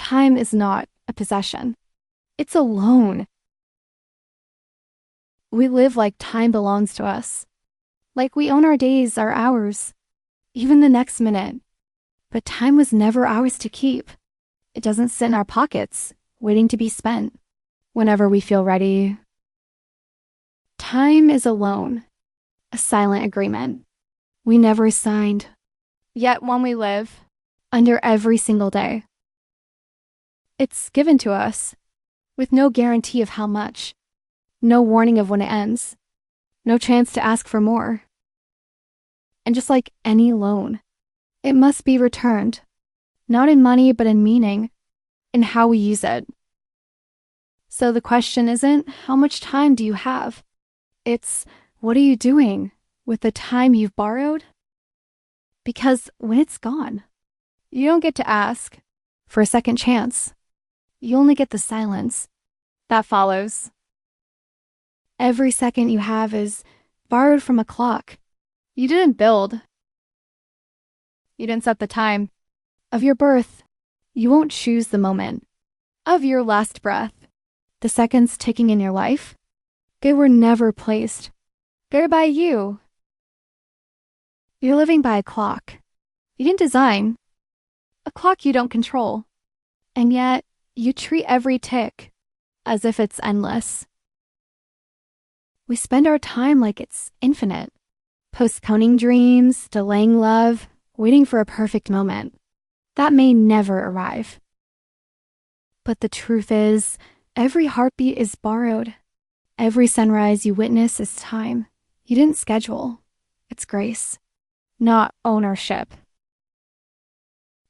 time is not a possession. It's a loan. We live like time belongs to us. Like we own our days, our hours, even the next minute. But time was never ours to keep. It doesn't sit in our pockets, waiting to be spent whenever we feel ready. Time is a loan, a silent agreement we never signed, yet one we live under every single day. It's given to us with no guarantee of how much, no warning of when it ends, no chance to ask for more. And just like any loan, it must be returned, not in money, but in meaning, in how we use it. So the question isn't, how much time do you have? It's, what are you doing with the time you've borrowed? Because when it's gone, you don't get to ask for a second chance. You only get the silence that follows. Every second you have is borrowed from a clock you didn't build. You didn't set the time of your birth. You won't choose the moment of your last breath. The seconds ticking in your life, they were never placed. They're by you. You're living by a clock you didn't design, a clock you don't control, and yet you treat every tick as if it's endless. We spend our time like it's infinite, postponing dreams, delaying love, waiting for a perfect moment that may never arrive. But the truth is, every heartbeat is borrowed. Every sunrise you witness is time you didn't schedule. It's grace, not ownership.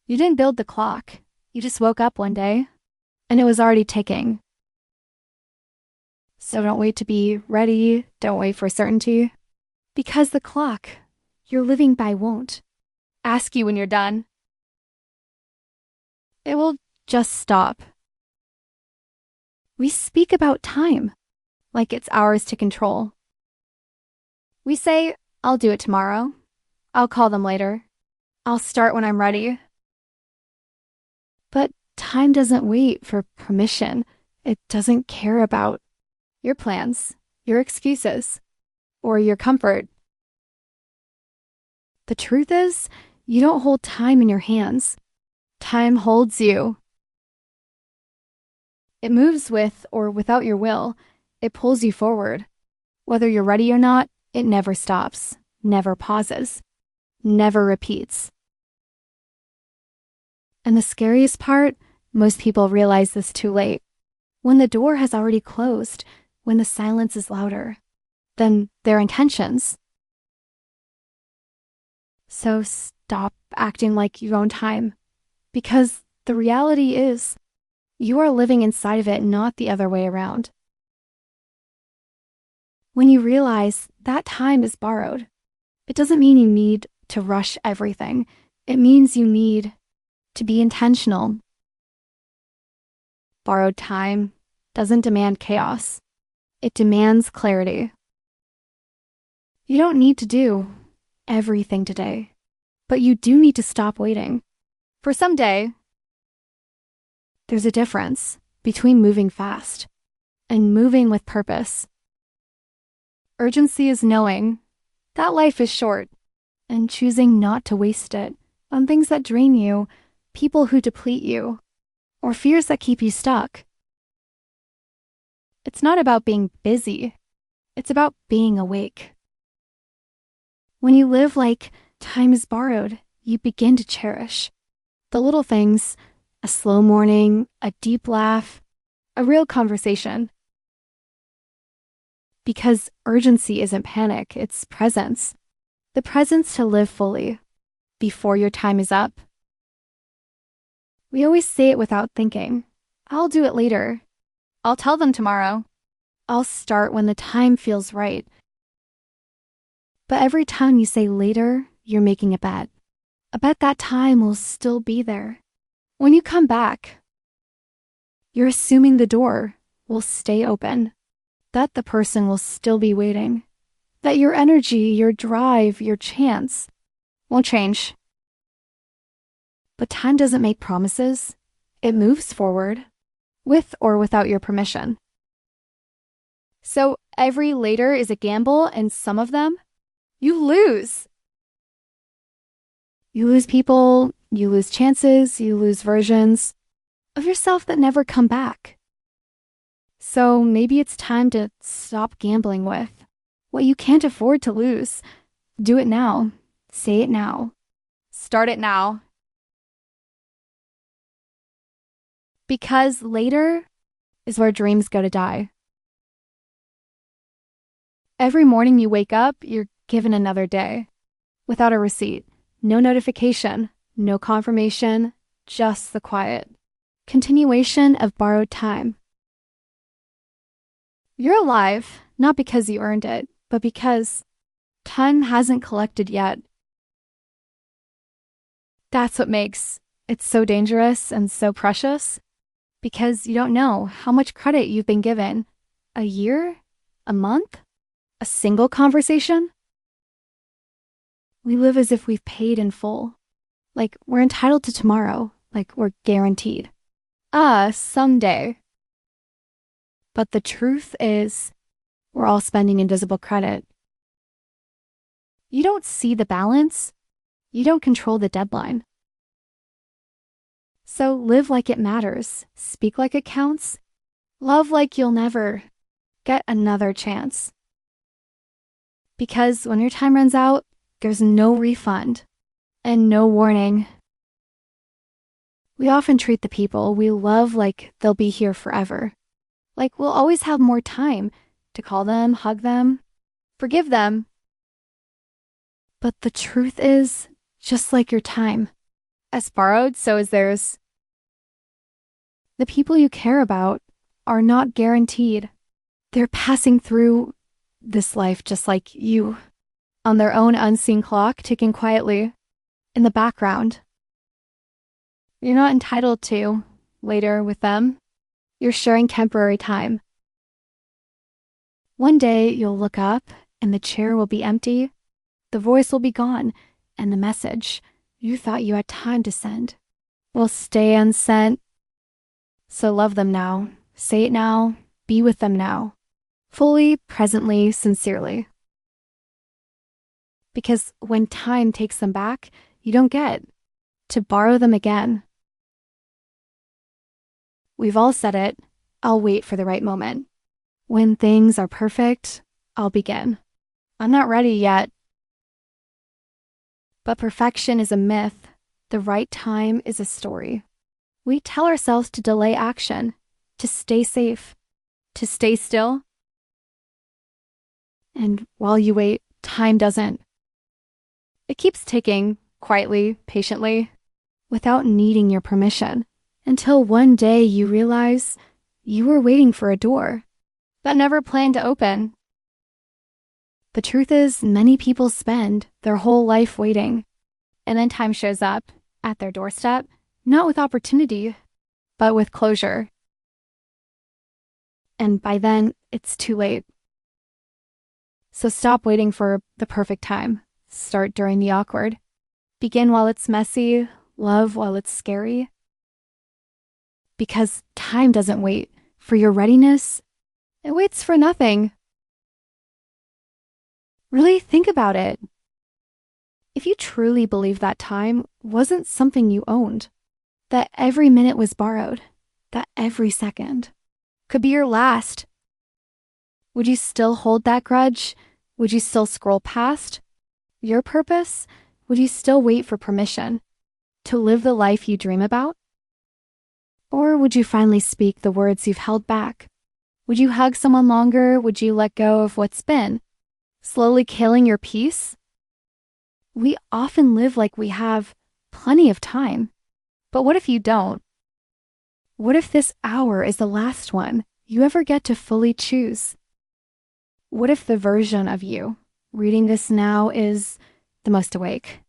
You didn't build the clock. You just woke up one day, and it was already ticking. So don't wait to be ready. Don't wait for certainty. Because the clock you're living by won't ask you when you're done. It will just stop. We speak about time like it's ours to control. We say, I'll do it tomorrow. I'll call them later. I'll start when I'm ready. But time doesn't wait for permission. It doesn't care about your plans, your excuses, or your comfort. The truth is, you don't hold time in your hands. Time holds you. It moves with or without your will. It pulls you forward. Whether you're ready or not, it never stops, never pauses, never repeats. And the scariest part, most people realize this too late. When the door has already closed, when the silence is louder than their intentions. So stop acting like you own time, because the reality is you are living inside of it, not the other way around. When you realize that time is borrowed, it doesn't mean you need to rush everything. It means you need to be intentional. Borrowed time doesn't demand chaos. It demands clarity. You don't need to do everything today, but you do need to stop waiting for someday. There's a difference between moving fast and moving with purpose. Urgency is knowing that life is short and choosing not to waste it on things that drain you, people who deplete you, or fears that keep you stuck. It's not about being busy. It's about being awake. When you live like time is borrowed, you begin to cherish the little things, a slow morning, a deep laugh, a real conversation. Because urgency isn't panic, it's presence. The presence to live fully before your time is up. We always say it without thinking. I'll do it later. I'll tell them tomorrow. I'll start when the time feels right. But every time you say later, you're making a bet. I bet that time will still be there. When you come back, you're assuming the door will stay open, that the person will still be waiting, that your energy, your drive, your chance won't change. But time doesn't make promises. It moves forward, with or without your permission. So every later is a gamble, and some of them, you lose. You lose people, you lose chances, you lose versions of yourself that never come back. So maybe it's time to stop gambling with what you can't afford to lose. Do it now. Say it now. Start it now. Because later is where dreams go to die. Every morning you wake up, you're given another day. Without a receipt, no notification, no confirmation, just the quiet. Continuation of borrowed time. You're alive, not because you earned it, but because time hasn't collected yet. That's what makes it so dangerous and so precious, because you don't know how much credit you've been given. A year? A month? A single conversation? We live as if we've paid in full. Like we're entitled to tomorrow. Like we're guaranteed. Someday. But the truth is, we're all spending invisible credit. You don't see the balance. You don't control the deadline. So live like it matters. Speak like it counts. Love like you'll never get another chance. Because when your time runs out, there's no refund and no warning. We often treat the people we love like they'll be here forever. Like we'll always have more time to call them, hug them, forgive them. But the truth is, just like your time, as borrowed, so is theirs. The people you care about are not guaranteed. They're passing through this life just like you, on their own unseen clock, ticking quietly in the background. You're not entitled to later with them. You're sharing temporary time. One day you'll look up and the chair will be empty, the voice will be gone, and the message you thought you had time to send will stay unsent. So love them now, say it now, be with them now, fully, presently, sincerely. Because when time takes them back, you don't get to borrow them again. We've all said it, I'll wait for the right moment. When things are perfect, I'll begin. I'm not ready yet. But perfection is a myth. The right time is a story. We tell ourselves to delay action, to stay safe, to stay still. And while you wait, time doesn't. It keeps ticking, quietly, patiently, without needing your permission, until one day you realize you were waiting for a door that never planned to open. The truth is, many people spend their whole life waiting, and then time shows up at their doorstep, not with opportunity, but with closure. And by then, it's too late. So stop waiting for the perfect time. Start during the awkward. Begin while it's messy, love while it's scary. Because time doesn't wait for your readiness. It waits for nothing. Really think about it. If you truly believe that time wasn't something you owned, that every minute was borrowed, that every second could be your last, would you still hold that grudge? Would you still scroll past your purpose? Would you still wait for permission to live the life you dream about? Or would you finally speak the words you've held back? Would you hug someone longer? Would you let go of what's been, slowly killing your peace? We often live like we have plenty of time. But what if you don't? What if this hour is the last one you ever get to fully choose? What if the version of you reading this now is the most awake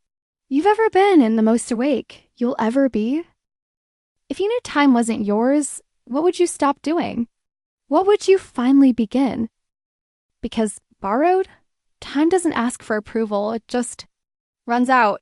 you've ever been and the most awake you'll ever be? If you knew time wasn't yours, what would you stop doing? What would you finally begin? Because borrowed, time doesn't ask for approval, it just runs out.